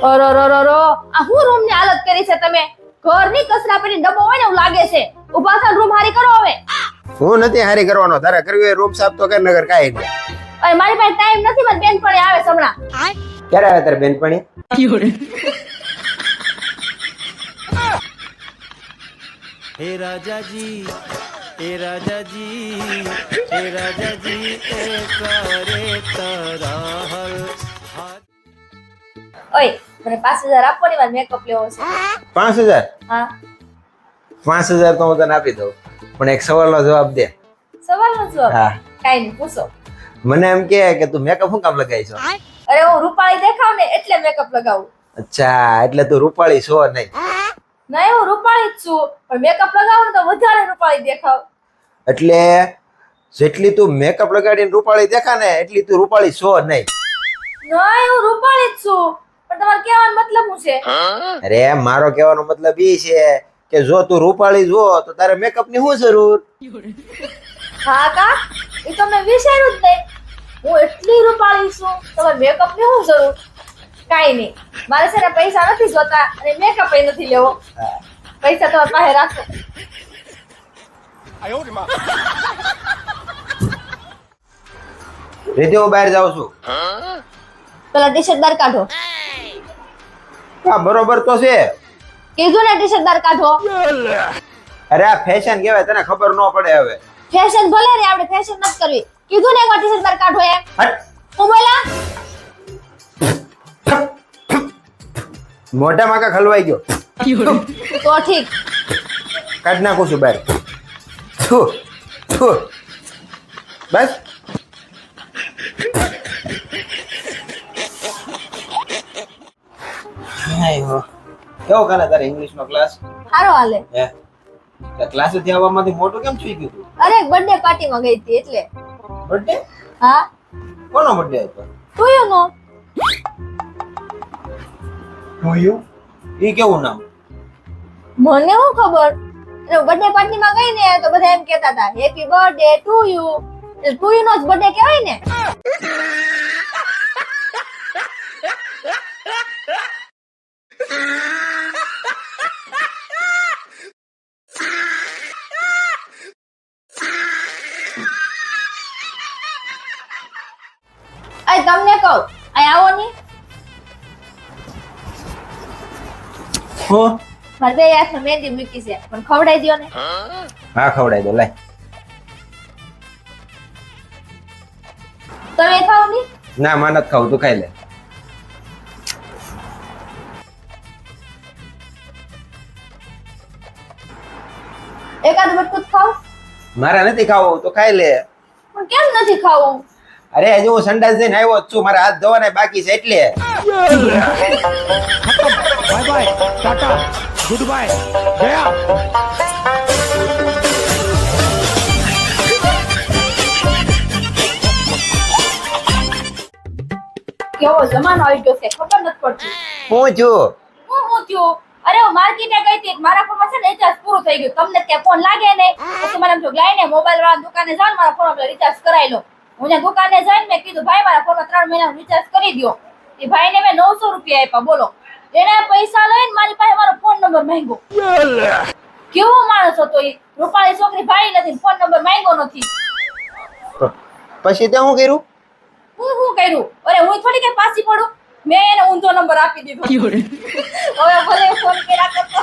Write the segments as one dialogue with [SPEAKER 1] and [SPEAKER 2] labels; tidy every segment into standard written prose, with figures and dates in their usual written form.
[SPEAKER 1] ઓરોરોરોરો આ હું રૂમ ની હાલત કરી છે તમે ઘરની કચરા પેટી ડબ્બો હોય ને એવું લાગે છે ઊભા થા રૂમ હારી કરો હવે
[SPEAKER 2] હું નથી હારી કરવાનો, તારે કરવી હોય રૂમ સાફ તો કર, નગર કાઈ નહીં.
[SPEAKER 1] અરે મારી પાસે ટાઈમ નથી, મારી બેનપણી આવે છે હમણાં.
[SPEAKER 2] ક્યારે આવે તારી બેનપણી?
[SPEAKER 3] हे राजा जी हे राजा जी हे राजा जी करे तराहल.
[SPEAKER 1] ઓય મને 5000 આપો ને મારે મેકઅપ લેવો છે.
[SPEAKER 2] 5000?
[SPEAKER 1] હા
[SPEAKER 2] 5000 તો હું તને આપી દઉં, પણ એક સવાલનો જવાબ દે.
[SPEAKER 1] સવાલનો જવાબ?
[SPEAKER 2] હા.
[SPEAKER 1] કાઈ નહીં પૂછો.
[SPEAKER 2] મને એમ કે તું મેકઅપ શું કામ લગાવી છો?
[SPEAKER 1] અરે હું રૂપાળી દેખાવ ને એટલે મેકઅપ લગાવું.
[SPEAKER 2] અચ્છા, એટલે તું રૂપાળી છો નહીં?
[SPEAKER 1] નહીં હું રૂપાળી જ છું, પણ મેકઅપ લગાવું ને તો વધારે રૂપાળી દેખાવ.
[SPEAKER 2] એટલે જેટલી તું મેકઅપ લગાડીને રૂપાળી દેખા ને એટલી તું રૂપાળી છો નહીં.
[SPEAKER 1] નહીં હું રૂપાળી જ છું, પણ તમારે કહેવાનો મતલબ શું છે?
[SPEAKER 2] અરે મારો કહેવાનો મતલબ ઈ છે કે જો તું રૂપાળી જો તો તારે મેકઅપ ની શું જરૂર?
[SPEAKER 1] હા કા એ તો મેં વિચાર્યું જ નહીં. હું એટલી રૂપાળી છું, તમારે મેકઅપ ની શું જરૂર? કાઈ નહીં, મારે છે ને પૈસા નથી જોતા અને મેકઅપ એ નથી લેવો. પૈસા તમારી પાસે રાખો.
[SPEAKER 2] રીતિ હું બહાર જાઉં છું.
[SPEAKER 1] પેલા ટી શર્ટ બાર કાઢો.
[SPEAKER 2] હા બરોબર તો છે.
[SPEAKER 1] કીધું ને ટી શર્ટ બાર કાઢો.
[SPEAKER 2] અરે આ ફેશન કહેવાય, તને ખબર ન પડે હવે.
[SPEAKER 1] ફેશન ભલે રે, આપણે ફેશન નથી કરવી. કીધું ને એકવાર ટી શર્ટ બાર કાઢો એમ.
[SPEAKER 2] હટ.
[SPEAKER 1] હું બોલા
[SPEAKER 2] મોઢામાં કા ખલવાઈ ગયો?
[SPEAKER 1] તો ઠીક.
[SPEAKER 2] કાઢ નાખું છું બહાર. થુ થુ બસ. કેવો કાલે તારે ઇંગ્લિશ નો ક્લાસ?
[SPEAKER 1] સારો હાલે.
[SPEAKER 2] હે ક્લાસ થી આવવામાંથી મોટું કેમ થઈ ગયું તું?
[SPEAKER 1] અરે બર્થડે પાર્ટી માં ગઈ હતી એટલે.
[SPEAKER 2] બર્થડે?
[SPEAKER 1] હા
[SPEAKER 2] કોનો બર્થડે હતો?
[SPEAKER 1] તું નો
[SPEAKER 2] જોયું? ઈ કેવું નામ?
[SPEAKER 1] મને શું ખબર. એટલે બર્થડે પાર્ટી માં ગઈ ને તો બધા એમ કહેતા હતા હેપી બર્થડે ટુ યુ. એટલે ટુ યુ નો જ બર્થડે કહેવાય ને. અરે તમને કહું અહીં આવો ને.
[SPEAKER 2] હો
[SPEAKER 1] મારે બે હાથમાં મહેંદી મૂકી છે પણ ખવડાવી દ્યો ને.
[SPEAKER 2] હા ખવડાવી દો, લાય.
[SPEAKER 1] તમે ખાવ ની.
[SPEAKER 2] ના માં નથી ખાવું, તું ખાઈ લે.
[SPEAKER 1] એકાદ બટકું જ ખાવ.
[SPEAKER 2] મારા નથી ખાવું, તો ખાઈ લે.
[SPEAKER 1] પણ કેમ નથી ખાવું?
[SPEAKER 2] અરે હજુ હું સંડાસ જઈને આવ્યો જ છું, મારા હાથ ધોવાના બાકી છે એટલે.
[SPEAKER 3] बाय बाय टाटा गुड बाय गया.
[SPEAKER 1] કેવો જમાનો આવી ગયો છે ખબર નથી પડતી.
[SPEAKER 2] હું છું.
[SPEAKER 1] હું થયું? અરે હું માર્કેટે ગઈ હતી, મારા ફોનમાં છે ને રિચાર્જ પૂરું થઈ ગયું. તમને ત્યાં ફોન લાગે ને પછી મને એમ થયું લાઈને મોબાઈલ વાળા દુકાને જાવ મારા ફોનમાં રિચાર્જ કરાવી લો. હું ત્યાં દુકાને જઈને મેં કીધું ભાઈ મારા ફોનમાં 3 મહિનાનું રિચાર્જ કરી દો. એ ભાઈને મેં 900 રૂપિયા આપ્યા. બોલો એને પૈસા લઈને મારી પાસે મારો ફોન નંબર માંગ્યો. કેવો માણસ હતો એ? રૂપાળી છોકરી ભાઈ નથી, ફોન નંબર માંગ્યો નથી.
[SPEAKER 2] પછી તે શું કર્યું?
[SPEAKER 1] હું કર્યું? અરે હું થોડી કઈ પાછી પડું. મેં એને ઊંધો નંબર આપી દીધો. હવે ભલે ફોન કર્યા કરતો.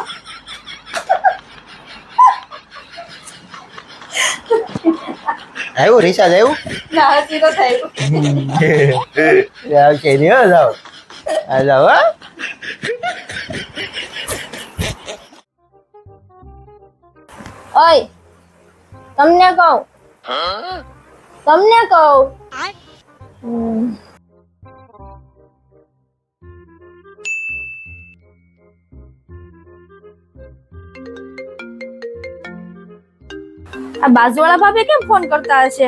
[SPEAKER 2] આવ્યું રિચાર્જ આવ્યું?
[SPEAKER 1] ના હજી તો થયું.
[SPEAKER 2] આવશે નહીં હો, જાઓ આ જાઓ. હા
[SPEAKER 1] ઓય તમને કહું આ બાજુવાળા ભાભી કેમ ફોન કરતા હશે?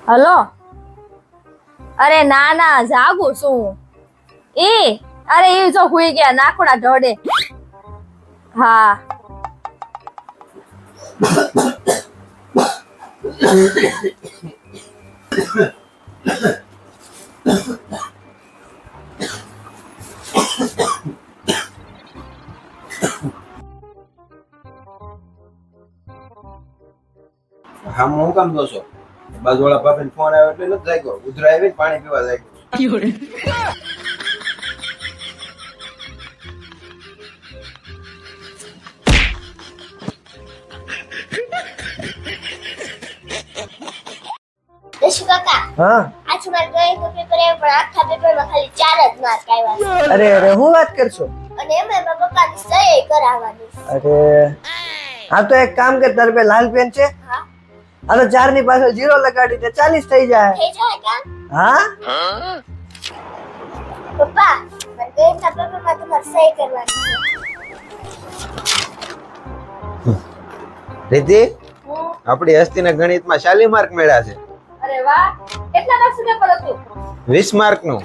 [SPEAKER 1] હલો. અરે ના ના જાગું છું. અરે એ જો હુઈ ગયા નાખોડા ઢળે. હા
[SPEAKER 2] હા હું કામ દોશો બાજુવાળા ભાભીને ફોન આવ્યો એટલે નથી જાગ્યો ઉધરા આવી પાણી પીવા લાગ્યો
[SPEAKER 4] દશુ કાકા
[SPEAKER 5] હા
[SPEAKER 4] આજ મારે ડ્રોઈંગ નું પેપર આવ્યું પણ આખા પેપરમાં ખાલી 4 જ માર્ક આવ્યા છે.
[SPEAKER 5] અરે અરે હું વાત કરશો
[SPEAKER 4] અને એમાં મારા પપ્પાની સહી કરાવવાની છે.
[SPEAKER 5] અરે હા તો એક કામ કર તારે પાસે લાલ પેન છે
[SPEAKER 4] હા
[SPEAKER 5] આ તો 4 ની પાછળ 0 લગાડી દે 40 થઈ જાય
[SPEAKER 4] થઈ જાય કામ
[SPEAKER 5] હા
[SPEAKER 4] પપ્પા મારે ગણિતના પેપરમાં તમારે સહી કરવાની છે.
[SPEAKER 2] રીતિ
[SPEAKER 1] હું
[SPEAKER 2] આપણી હસ્તીના ગણિતમાં 40 માર્ક મળ્યા છે
[SPEAKER 1] અરે વાહ કેટલા માર્ક્સ પેપર હતું
[SPEAKER 2] 20 માર્કનું